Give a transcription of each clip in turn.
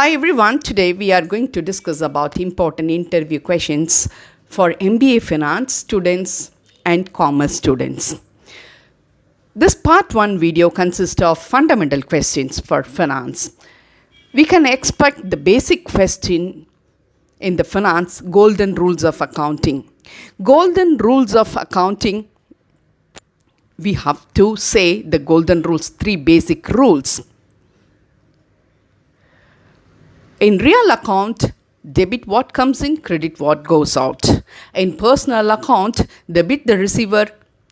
Hi everyone, today we are going to discuss about important interview questions for MBA Finance students and Commerce students. This part 1 video consists of fundamental questions for finance. We can expect the basic question in the finance, golden rules of accounting. Golden rules of accounting, we have to say the golden rules, 3 basic rules. In real account, debit what comes in, credit what goes out. In personal account, debit the receiver,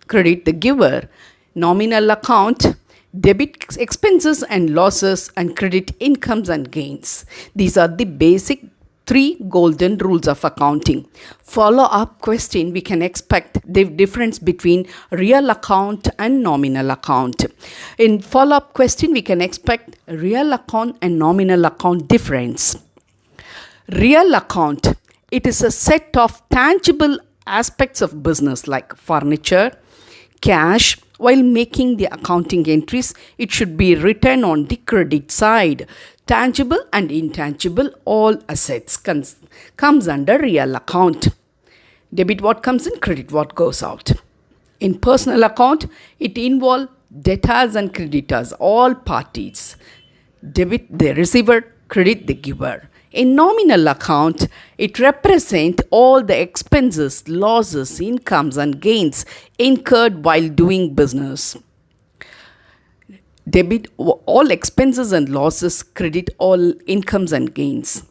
credit the giver. Nominal account, debit expenses and losses and credit incomes and gains. These are the basic 3 golden rules of accounting. Follow-up question, we can expect the difference between real account and nominal account. In follow-up question, we can expect real account and nominal account difference. Real account, it is a set of tangible aspects of business like furniture, cash. While making the accounting entries, it should be written on the credit side. Tangible and intangible, all assets comes under real account. Debit what comes in, credit what goes out. In personal account, it involves debtors and creditors, all parties. Debit the receiver, credit the giver. In nominal account, it represents all the expenses, losses, incomes and gains incurred while doing business. Debit all expenses and losses, credit all incomes and gains.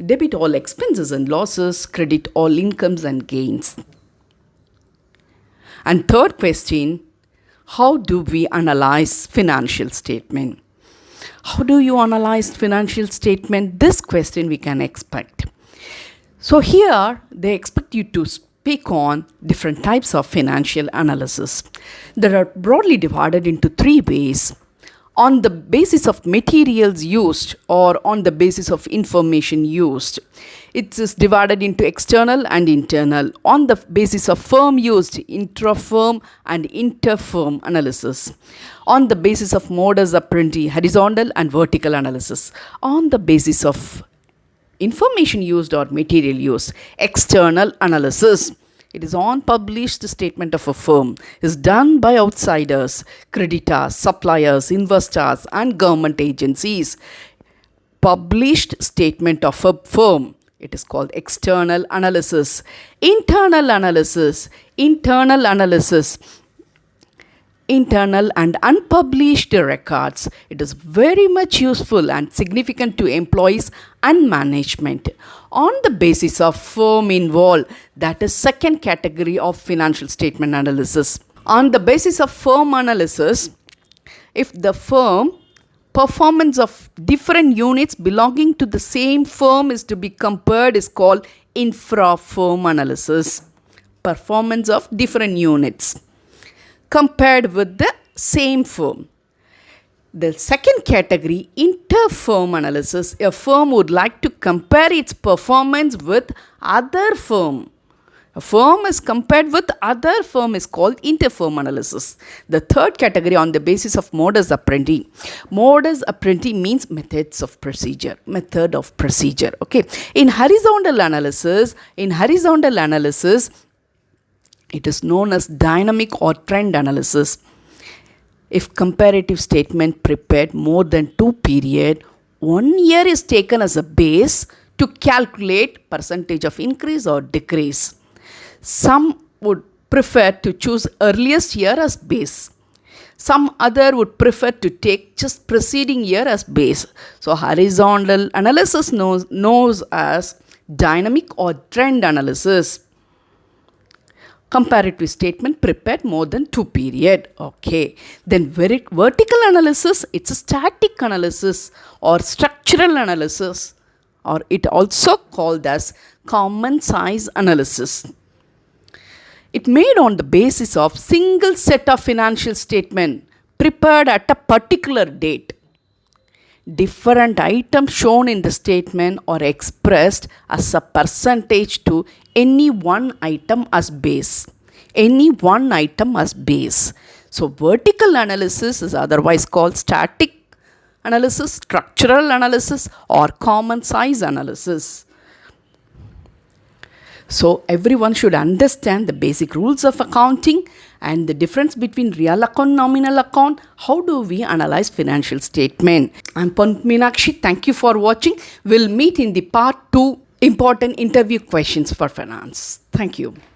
Debit all expenses and losses, credit all incomes and gains. And third question, how do we analyze financial statement? How do you analyze financial statement? This question we can expect. So here they expect you to speak on different types of financial analysis. They are broadly divided into 3 ways. On the basis of materials used or on the basis of information used. It is divided into external and internal. On the basis of firm used, intra-firm and inter-firm analysis. On the basis of modus operandi, horizontal and vertical analysis. On the basis of information used or material used, external analysis. It is unpublished statement of a firm, is done by outsiders, creditors, suppliers, investors and government agencies. Published statement of a firm, it is called external analysis. Internal analysis, internal and unpublished records. It is very much useful and significant to employees and management. On the basis of firm involved, that is second category of financial statement analysis. On the basis of firm analysis, if the firm performance of different units belonging to the same firm is to be compared is called infra-firm analysis. Performance of different units compared with the same firm. The second category, inter-firm analysis. A firm would like to compare its performance with other firm. A firm is compared with other firm is called inter-firm analysis. The third category on the basis of modus operandi. Modus operandi means methods of procedure. Method of procedure. Okay. In horizontal analysis, it is known as dynamic or trend analysis. If comparative statement prepared more than 2 periods, 1 year is taken as a base to calculate percentage of increase or decrease. Some would prefer to choose earliest year as base. Some other would prefer to take just preceding year as base. So horizontal analysis knows as dynamic or trend analysis. Comparative statement prepared more than 2 periods. Okay. Then vertical analysis, it's a static analysis or structural analysis, or it also called as common size analysis. It made on the basis of single set of financial statement prepared at a particular date. Different items shown in the statement are expressed as a percentage to any one item as base. So vertical analysis is otherwise called static analysis, structural analysis, or common size analysis. So everyone should understand the basic rules of accounting and the difference between real account, nominal account. How do we analyze financial statement? I'm Pon Meenakshi. Thank you for watching. We'll meet in the part 2, important interview questions for finance. Thank you.